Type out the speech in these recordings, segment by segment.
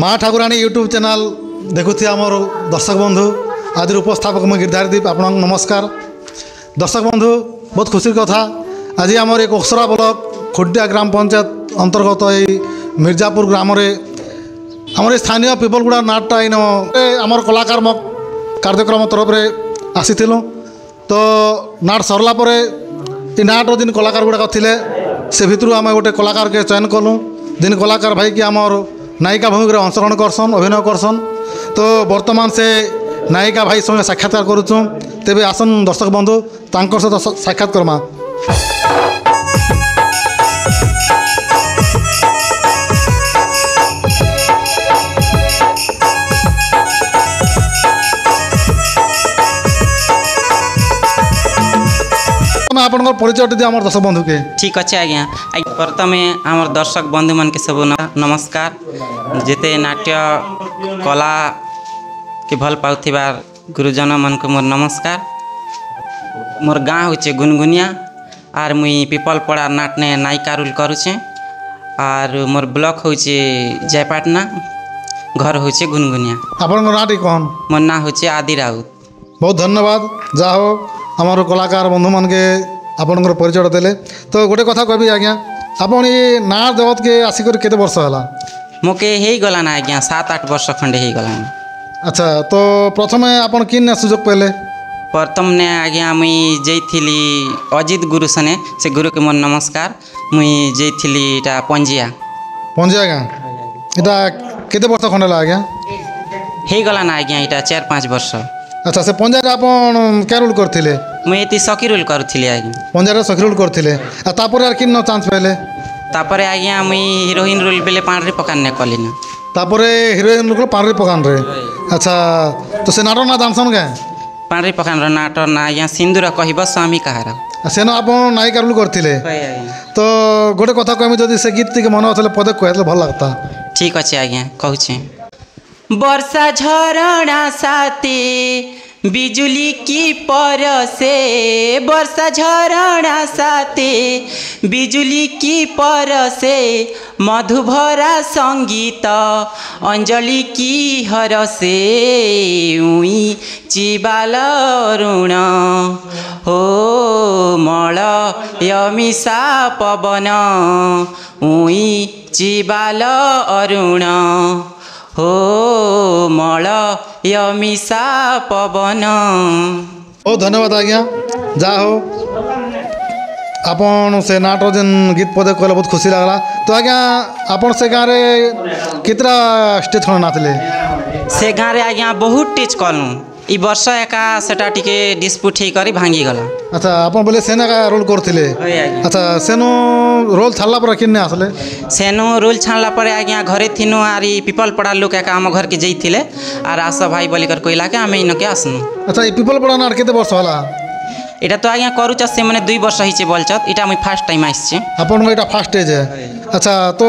माँ ठाकुराणी YouTube channel देखुथि आमर दर्शक बंधु आज उपस्थापक मैं गिरधारी दीप आप नमस्कार। दर्शक बंधु बहुत खुशी कथा आज आमर एक ओसरा ब्लॉक खुडिया ग्राम पंचायत अंतर्गत ये मिर्जापुर ग्राम आमर स्थानीय पिपलगुड़ा नाटटा इन आमर कलाकार कार्यक्रम तरफ से आसी तो नाट सरला ये नाटर जिन कलाकार गुड़ाक थे से भितर आम गोटे कलाकार के चयन कलु जिन कलाकार भाई कि आमर नायिका भूमिका अंशग्रहण करसन अभिनय करसन तो वर्तमान से नायिका भाई संगे साक्षात्कार करुँ तेरे आसन दर्शक बंधु तांकर सहित साक्षात करमा। आपन परिचय दी आम दर्शक बंधु के ठीक अच्छे आज्ञा प्रथम आमर दर्शक बंधु मन के सब नमस्कार जिते नाट्य कला के भल पाउथिबार गुरुजन मन को मोर नमस्कार। मोर गाँ होचे गुनगुनिया आर मुई पिपलपड़ा नाटने नायिका रोल करुचे आर मोर ब्लॉक होचे जयपाटना घर होचे गुनगुनिया। आपन नाटी कौन? मोर ना होचे आदि राउत। बहुत धन्यवाद जा हो आमर कलाकार बंधु मान के आपनकर परिचय देले। तो गोटे कथा कहबी आज्ञा आपन ये नाट जगत के आसिक केते वर्ष हला? मोके हेई गला ना आज्ञा 7-8 वर्ष खंडे हेई गला। अच्छा तो प्रथमे आपन किन सुजोग पहले? प्रथम ने आज्ञा मुई जैथिली अजित गुरु सने से गुरु के मोर नमस्कार मुई जैथिली इटा पंजिया गाँ इटा केते वर्ष खंडे ला आज्ञा? हेई गला ना आज्ञा इटा 4-5 वर्ष। अच्छा से पंजाब आपन क्या रोल करथिले? मुई एति सखी रोल करुथिली आज्ञा। पंजाब सखी रोल करथिले आ तापर आर किन चांस पहले? तापरे आज्ञा मुई हिरोइन रोल बेले पांडरी पकान कली ना तापरे हिरोइन रोल पांडरी पकान रे। अच्छा तो से नाटक ना जानसन के? पांडरी पकान रो नाटक ना आज्ञा सिंदूर कहब स्वामी कहार सेन आपन नायिका रोल करथिले तो गोटे कथा कहमी जदि से गीत के मन अथले पदक कहले भल लगता। ठीक अच्छे आज्ञा कहूचे। वर्षा झरणा साथे बिजुली की परसे वर्षा झरणा साथे बिजुली की परसे मधुभरा संगीत अंजलि की हरसे उई चिबाल ऋण हो मल यमिषा पवन उई चिबाल अरुण हो मल यमिषा पवन। बहुत धन्यवाद आज्ञा जा हो आपन से नाटक जिन गीत पदक कहले बहुत खुशी लगला। तो आज्ञा आपन से गाँव कितना स्टेज खन नाचले? से गाँव आज्ञा बहुत टेच कलु ई वर्ष एका सेटा टिके डिस्प्यूट ही करी भांगी गला। अच्छा आपन बोले सेना का रोल करथिले? अच्छा सेनो रोल छाड़ला पर किन्ने आसले? सेनो रोल छाड़ला पर आज्ञा घरे थिनु आरी पिपलपड़ा लोक एका आम घर के जैथिले आर आस भाई बोली कर कहला के आमे इनके आसनु। अच्छा ई पिपलपड़ा नाट केते वर्ष होला? एटा तो आज्ञा करूच से माने 2 वर्ष हिचे बोलचत इटा मुई फर्स्ट टाइम आइछि। आपन एटा फर्स्ट स्टेज है? अच्छा तो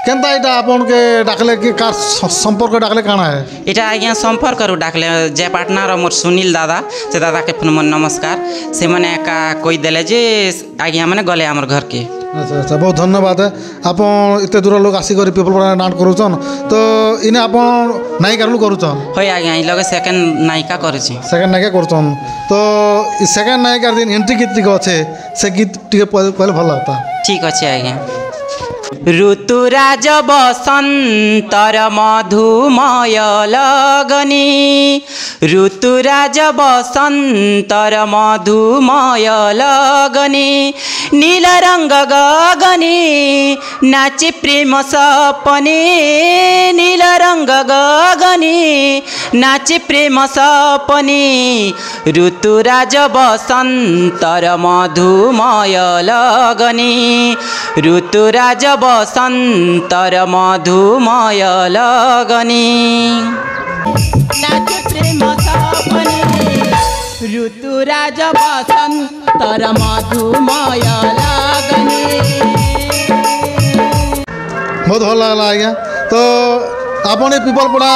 केनता इटा आपन के डाकले कि कार संपर्क डाकले काना है? इटा आज्ञा संपर्क करू डाकले जयपाटना रो मोर सुनील दादा से दादा के फोन मन नमस्कार से माने का कोई देले जे आज्ञा माने गले हमर घर के। अच्छा अच्छा बहुत धन्यवाद है आपन इतने दूर लोग आसी कर पिपलपड़ा नाट करूछन तो इने आपन नायिका रोल करूछन? होय आज्ञा इ लगे सेकंड नायिका करूछि। सेकंड नायिका करूछन तो इ सेकंड नायिका दिन एंट्री कितनी को अच्छे से गीत टिके पहले भल लगता। ठीक अच्छे आज्ञा। ऋतुराज बसंतर मधुमय लगनी ऋतुराज बसंतर मधुमय लगनी नील रंग गगनी नाचे प्रेम सपने नील रंग गगनी नाचे प्रेम सपने ऋतुराज बसंतर मधुमय लगनी ऋतुराज बसंतर मधुमय लगनी नाचे प्रेम सपने ऋतुराज बसंतर मधुमय लगनी। बहुत भल लगला आज्ञा। तो आपन पिपलपड़ा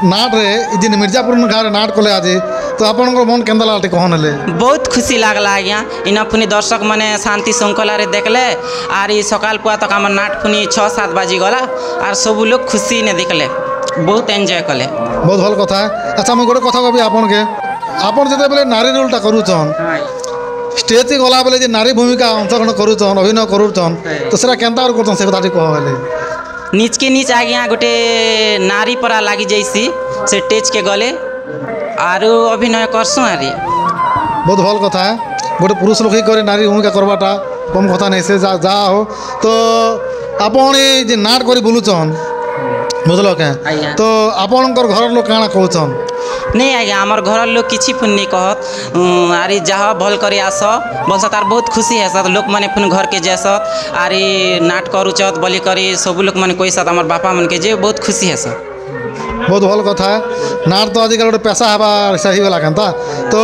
नाट रे जिन मिर्जापुर गाँव नाट कले आज तो आपणकर मन केन्दा लागला टिके कहन हेले बहुत खुशी लागला आज्ञा इन पुनी दर्शक मैंने शांति श्रृंखला देखले आर सकाल पुआ तक आम नाट पुनी 6-7 बाजी गला आर सब लोग खुशी ने देखले बहुत एंजॉय कले बहुत भल कथा अच्छा मुझे गोटे कथा कहि आपन के आपन जते बेले नारी रोलटा करूछन स्टेज के गला बेले जे नारी भूमिका अंशग्रहण करूछन अभिनय करूछन तो सेरा केन्ता और करछन से कथा कह हेले नीच के नीच आज्ञा गोटे नारी परा लगी जैसी से टेज के गले आर अभिनय करसु आरी बहुत भल कथा गोटे पुरुष लोक ही करे नारी भूमिका करवाटा कम कथा नहीं से जा हो तो आपण जे नाट करी बुलुछन बुझल के आज्ञा। तो आपणकर घर लोक काना कहछन नहीं आज्ञा आमर घर लोग किसी पुन नहीं कहत आरी जहाँ भल करे आस बोलस तार बहुत खुशी है लोक मैंने पुन घर के जैसत आरी नाट करूचत बोली करी सब लोग मैंने कोई साथ आमर बापा मन के जे बहुत खुशी है सर बहुत भल कथा नाट तो आजिकल गोटे पेशा हबार सही गला केनता तो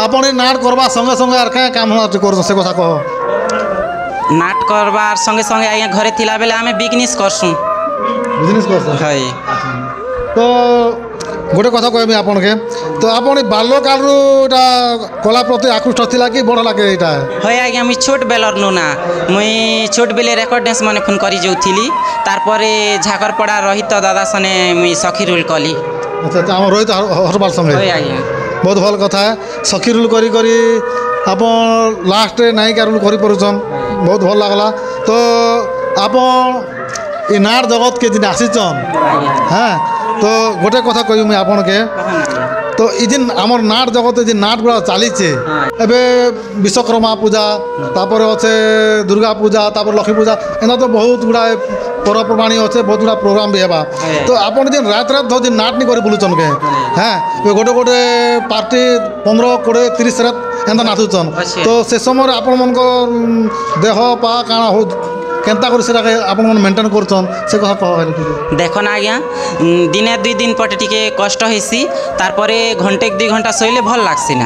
आपण नाट करबा संगे संगे आर क्या काम कर से कथा कह नाट करबार संगे संगे आज्ञा घरे थिला बेले आमे बिजनेस करसुँ बिजनेस कर है तो गोटे कथा कहबी आपन के तो आपण बाल्यकाल कला प्रति आकृष्ट थिला कि बड़ लागे एटा है आज्ञा मुई छोट बेलर नुना मुई छोट बेले रेकर्ड डांस माने फोन करी जाऊली तारपरे झाकरपड़ा रहित दादा सने मुई सखी रोल कली अच्छा हम रोहित हरपाल संगे है आज्ञा बहुत भल कथा सखी रोल करी करी आपण लास्ट नायिका रोल करी परुछन बहुत भल लागला तो आपण ई नाट जगत के दिन आसीचन हाँ तो गोटे कथा कहबी मुई आपन के तो ई दिन आमर नाट जगत जे नाट गुड़ा चलीचे एबे विश्वकर्मा पूजा तापर अच्छे दुर्गा पूजा तापर लक्ष्मी पूजा एना तो बहुत गुड़ा पर्वपर्वाणी अच्छे बहुत गुड़ा प्रोग्राम भी हेबा तो आपन दिन रात रात धो दिन नाट नहीं कर बुलुचन के हाँ गोटे गोटे पार्टी 15-20-30 रात एंता नाचुचन तो से समय आपण मन देह पा काना हो केन्ता कर से आपण मन मेंटेन करछन से कथा कह देख ना आज्ञा दिने 2 दिन पटे टिके कष्ट हेसी तारपरे घंटे 2 घंटा सोइले भल लागसी ना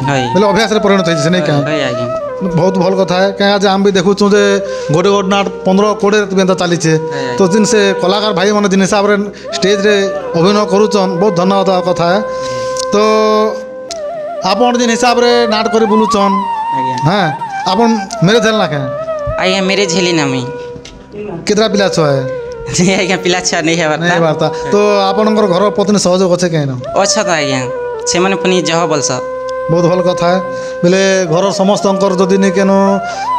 है बोले अभ्यास रे परिणत होइछ नै का है आज्ञा बहुत भल कथा है क्या आज आम भी देखुँ जे गोटे गोटे नाट 15-20 एंता चलीचे तो जिन से कलाकार भाई मैंने जिन हिसाब से स्टेज रे अभिनय करुचन बहुत धन्यवाद कथा है तो आपन जिन हिसाब से नाट कर बुलुचन हाँ आपन मेरे झेल ना क्या आज्ञा मेरे झेली ना मुई कितना पिला छुआ है नहीं आज्ञा पिला छुआ नहीं है नहीं बार्ता तो आपनकर घर पत्नी सहयोग अच्छे कहीं ना अच्छा तो आज्ञा से मैंने पुनी जह बोलस बहुत भल कथा है बोले घर समस्त जदि नहीं केनो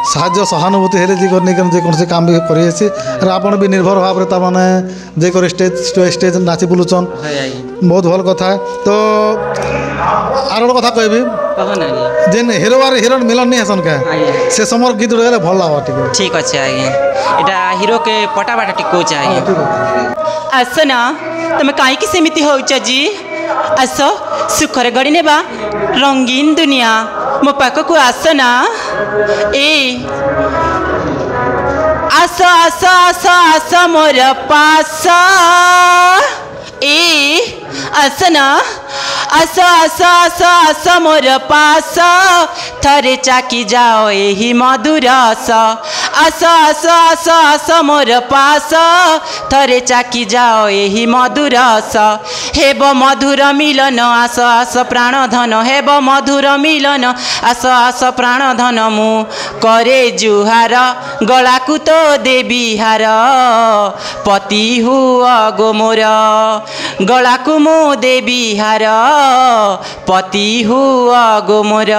साहाଯ୍ୟ सहानुभूति हेले जी नहीं केनो जेकोसी काम भी करें आपण भी निर्भर भाव में ताने जेकर स्टेज नाची बुलुचन बहुत भल कथा है तो आर गोटे कथा कहबी जेन हिरो आर हिरोइन मिलन नहीं हसन क्या से समय गीत गले भल लगा टिके ठीक अच्छे आज्ञा एटा हीरो के पटा बाटा टिको आज्ञा आसना तुम कहीं सेमती होच जी आस सुखरे गड़ी नेबा रंगीन दुनिया मो पाख को आसना ए आस आस आस आस मोर पास ए आसना आस आस आस आस मोर पास थरे चाकी जाओ यही मधुर आस आस आस आस आस मोर पास थरे चाकी जाओ यही मधुर आस हेब मधुर मिलन आस आस प्राण धन हेब मधुर मिलन आस आस प्राण धन मु करे जुहार गलाकु तो देवी हार पति हुआ गो मोर गलाकु मु देवी हार पति हुआ गो मोर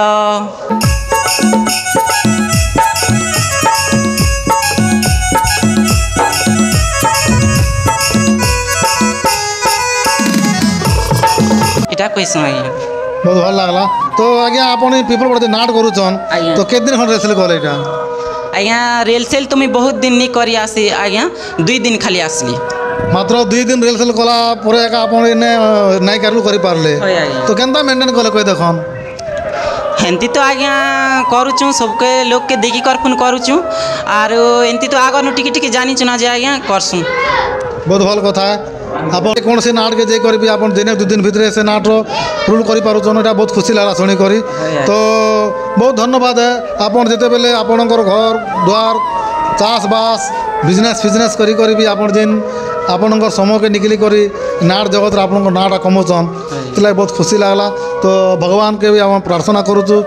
इटा कैसे आज्ञा बहुत भल लगला तो आज्ञा आपण पीपल बड़े नाट करूचन आज्ञा। तो केत दिन खन रेसल कले एटा आज्ञा रेल सेल तो मुई बहुत दिन नहीं करी आसी आज्ञा 2 दिन खाली आसली मात्र 2 दिन रेसल कला परे एका आपण इने नाइ करलु करि पारले होय आज्ञा। तो केनता मेंटेन कले कोइ देखन हेंती तो आज्ञा करूचु सबके लोग के देखी कर फोन करूचु आर एंती तो आगर टिके टिके जानी चुना जे आज्ञा करसु बहुत भल कथा है आपण कौन से नाट के जे करबी आपण दिने 2 दिन भितरे से नाट रूल करि पारुचन एटा बहुत खुशी लागला सुनी करी तो बहुत धन्यवाद है आपण जेते बेले आपणकर घर द्वार चाष बास बिजनेस करी भी आपण जिन आपणकर समय के निकली करी नाट जगत रे आपणकर नाटा कमौचन ସେଥିଲାଗି ବହୁତ ଖୁସି ଲାଗଲା। ତ ଭଗବାନକେ ବି ଆମେ ପ୍ରାର୍ଥନା କରୁଛୁ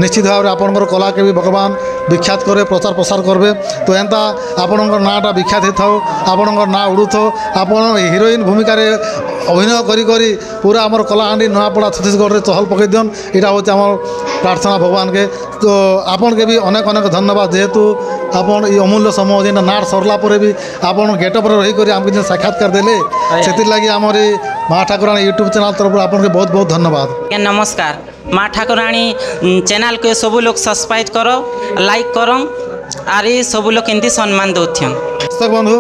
ନିଶ୍ଚିତ ଭାବରେ ଆପଣଙ୍କର କଲାକେ ବି ଭଗବାନ ବିଖ୍ୟାତ କରିବେ, ପ୍ରଚାର ପ୍ରସାର କରିବେ। ତ ଏନ୍ତା ଆପଣଙ୍କର ନାଁଟା ବିଖ୍ୟାତ ହେଇଥାଉ, ଆପଣଙ୍କର ନାଁ ଉଡ଼ୁଥାଉ, ଆପଣ ହିରୋଇନ୍ ଭୂମିକାରେ ଅଭିନୟ କରି କରି ପୁରା ଆମର କଳାହାଣ୍ଡି ନୂଆପଡ଼ା ଛତିଶଗଡ଼ରେ ଚହଲ ପକାଇ ଦିଅନ୍, ଏଇଟା ହେଉଛି ଆମର ପ୍ରାର୍ଥନା ଭଗବାନକେ। ତ ଆପଣକେ ବି ଅନେକ ଅନେକ ଧନ୍ୟବାଦ, ଯେହେତୁ ଆପଣ এই অমূল্য সময় যেটা নাট সরলা পরে বি আপনার গেটঅপ্রে রহিকি আমি যে সাক্ষাৎকার দেলে সেগে আমার এই মা ঠাকুরাণী यूट्यूब চ্যানেল তরফ আপনাকে বহুত বহুত ধন্যবাদ। ଆଜ୍ଞା ନମସ୍କାର। ମା ଠାକୁରାଣୀ ଚ୍ୟାନେଲ୍କୁ ସବୁ ଲୋକ ସବସ୍କ୍ରାଇବ୍ କର, ଲାଇକ୍ କର, ଆର୍ ଏ ସବୁ ଲୋକ ଏମିତି ସମ୍ମାନ ଦେଉଥିନ୍। দর্শক বন্ধু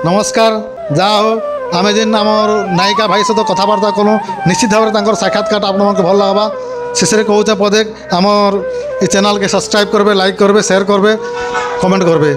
নমস্কার। যা হো আমি যেন আমার নায়িকা ভাই সহ কথাবার্তা কলু, নিশ্চিত ভাবে তাঁর সাক্ষাৎকারটা আপনার ভাল লাগবা। শেষে কৌছে পদে আমার এই চ্যানেলকে সবসক্রাইব করবে, লাইক করবে, শেয়ার করবে, কমেন্ট করবে।